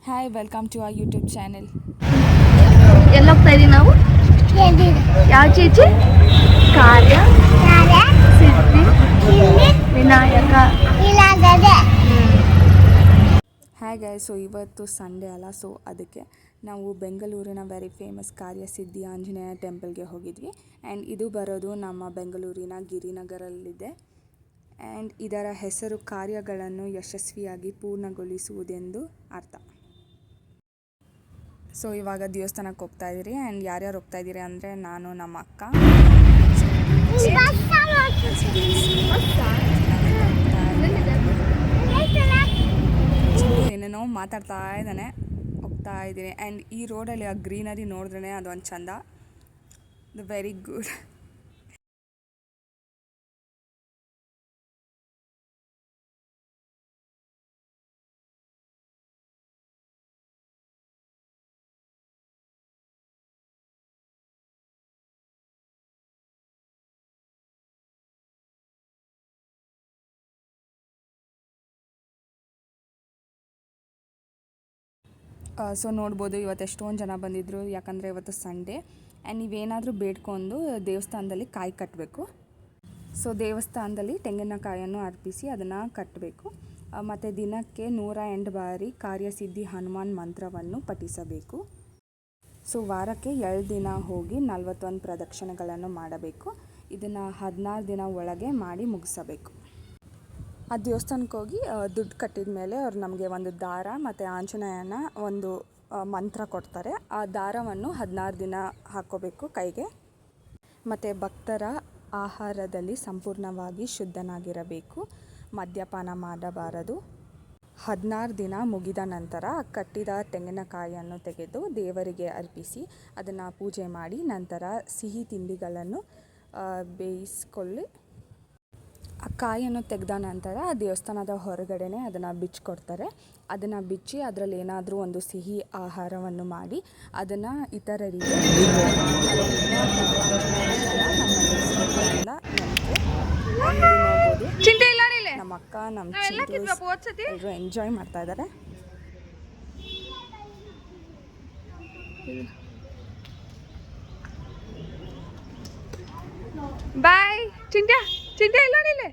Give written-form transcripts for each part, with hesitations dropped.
Hi welcome to our YouTube channel. ಎಲ್ಲಿ ಹೋಗ್ತಾ ಇದೀವಿ ನಾವು? ಯಾವ ಚೀಚಿ? Karya Siddhi Vinayaka. Hi guys, so ಇವತ್ತು ಸಂಡೇ ಅಲ್ಲ, ಸೊ ಅದಕ್ಕೆ ನಾವು ಬೆಂಗಳೂರಿನ ವೆರಿ ಫೇಮಸ್ ಕಾರ್ಯ ಸಿದ್ಧಿ ಆಂಜನೇಯ ಟೆಂಪಲ್ಗೆ ಹೋಗಿದ್ವಿ. ಆ್ಯಂಡ್ ಇದು ಬರೋದು ನಮ್ಮ ಬೆಂಗಳೂರಿನ ಗಿರಿನಗರಲ್ಲಿದೆ. ಆ್ಯಂಡ್ ಇದರ ಹೆಸರು ಕಾರ್ಯಗಳನ್ನು ಯಶಸ್ವಿಯಾಗಿ ಪೂರ್ಣಗೊಳಿಸುವುದೆಂದು ಅರ್ಥ. ಸೊ ಇವಾಗ ದೇವಸ್ಥಾನಕ್ಕೆ ಹೋಗ್ತಾ ಇದ್ದೀರಿ. ಆ್ಯಂಡ್ ಯಾರ್ಯಾರು ಹೋಗ್ತಾ ಇದ್ದೀರಿ ಅಂದರೆ ನಾನು, ನಮ್ಮ ಅಕ್ಕ, ಏನೇನೋ ಮಾತಾಡ್ತಾ ಇದ್ದಾನೆ. ಹೋಗ್ತಾ ಇದ್ದೀನಿ. ಆ್ಯಂಡ್ ಈ ರೋಡಲ್ಲಿ ಆ ಗ್ರೀನರಿ ನೋಡಿದ್ರೆ ಅದೊಂದು ಚಂದ, ವೆರಿ ಗುಡ್. ಸೊ ನೋಡ್ಬೋದು ಇವತ್ತು ಎಷ್ಟೊಂದು ಜನ ಬಂದಿದ್ದರು, ಯಾಕಂದರೆ ಇವತ್ತು ಸಂಡೇ. ಆ್ಯಂಡ್ ನೀವೇನಾದರೂ ಬೇಡ್ಕೊಂಡು ದೇವಸ್ಥಾನದಲ್ಲಿ ಕಾಯಿ ಕಟ್ಟಬೇಕು. ಸೊ ದೇವಸ್ಥಾನದಲ್ಲಿ ತೆಂಗಿನಕಾಯನ್ನು ಅರ್ಪಿಸಿ ಅದನ್ನು ಕಟ್ಟಬೇಕು. ಮತ್ತು ದಿನಕ್ಕೆ 108 ಬಾರಿ ಕಾರ್ಯಸಿದ್ಧಿ ಹನುಮಾನ್ ಮಂತ್ರವನ್ನು ಪಠಿಸಬೇಕು. ಸೊ ವಾರಕ್ಕೆ 2 ದಿನ ಹೋಗಿ 41 ಪ್ರದಕ್ಷಿಣೆಗಳನ್ನು ಮಾಡಬೇಕು. ಇದನ್ನು 16 ದಿನ ಒಳಗೆ ಮಾಡಿ ಮುಗಿಸಬೇಕು. ಆ ದೇವಸ್ಥಾನಕ್ಕೆ ಹೋಗಿ ದುಡ್ಡು ಕಟ್ಟಿದ ಮೇಲೆ ಅವ್ರು ನಮಗೆ ಒಂದು ದಾರ ಮತ್ತು ಆಂಜನೇಯನ ಒಂದು ಮಂತ್ರ ಕೊಡ್ತಾರೆ. ಆ ದಾರವನ್ನು 16 ದಿನ ಹಾಕ್ಕೋಬೇಕು ಕೈಗೆ. ಮತ್ತು ಭಕ್ತರ ಆಹಾರದಲ್ಲಿ ಸಂಪೂರ್ಣವಾಗಿ ಶುದ್ಧನಾಗಿರಬೇಕು, ಮದ್ಯಪಾನ ಮಾಡಬಾರದು. 16 ದಿನ ಮುಗಿದ ನಂತರ ಕಟ್ಟಿದ ತೆಂಗಿನಕಾಯಿಯನ್ನು ತೆಗೆದು ದೇವರಿಗೆ ಅರ್ಪಿಸಿ ಅದನ್ನು ಪೂಜೆ ಮಾಡಿ ನಂತರ ಸಿಹಿ ತಿಂಡಿಗಳನ್ನು ಬೇಯಿಸ್ಕೊಳ್ಳಿ. ಆ ಕಾಯನ್ನು ತೆಗೆದ ನಂತರ ದೇವಸ್ಥಾನದ ಹೊರಗಡೆನೆ ಅದನ್ನು ಬಿಚ್ಚಿಕೊಡ್ತಾರೆ. ಅದನ್ನು ಬಿಚ್ಚಿ ಅದರಲ್ಲಿ ಏನಾದರೂ ಒಂದು ಸಿಹಿ ಆಹಾರವನ್ನು ಮಾಡಿ ಅದನ್ನು ಇತರರಿಗೆ ನಮ್ಮ ಅಕ್ಕ, ನಮ್ಮ ಎಲ್ಲರೂ ಎಂಜಾಯ್ ಮಾಡ್ತಾ ಇದ್ದಾರೆ. ಬಾಯ್ ಚಿಂಟ್ಯಾ. ಚಿಂಟ್ಯಾ ಇಲ್ಲ ನೀಲೆ.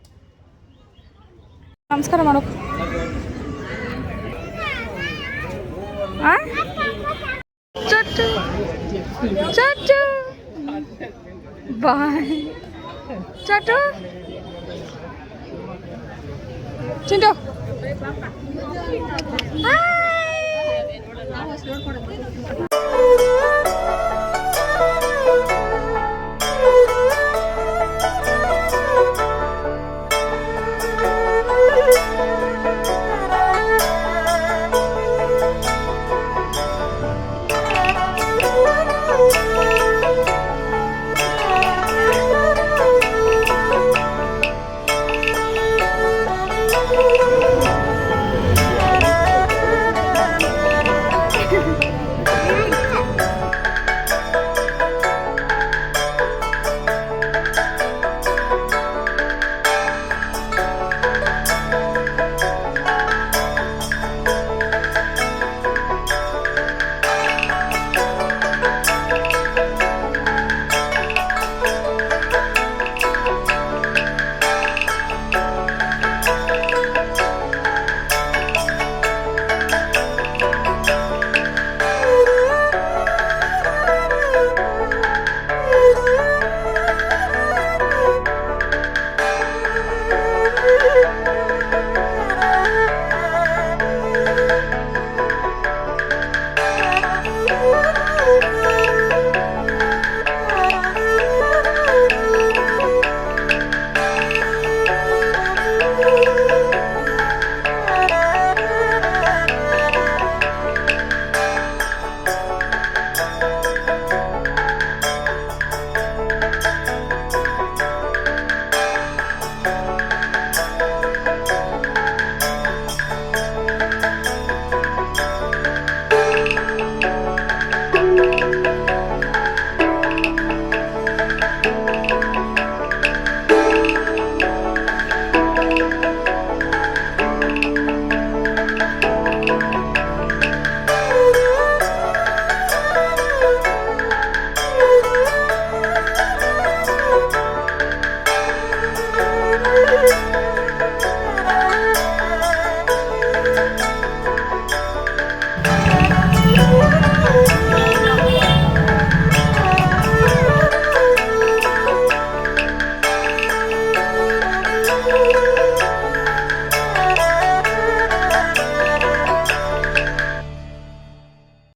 ನಮಸ್ಕಾರ ಮಾಡೋ. ಚಟ್ಟು ಚಟ್ಟು ಬಾಯ್ ಚಟ್ಟು ಚಿಂಟು.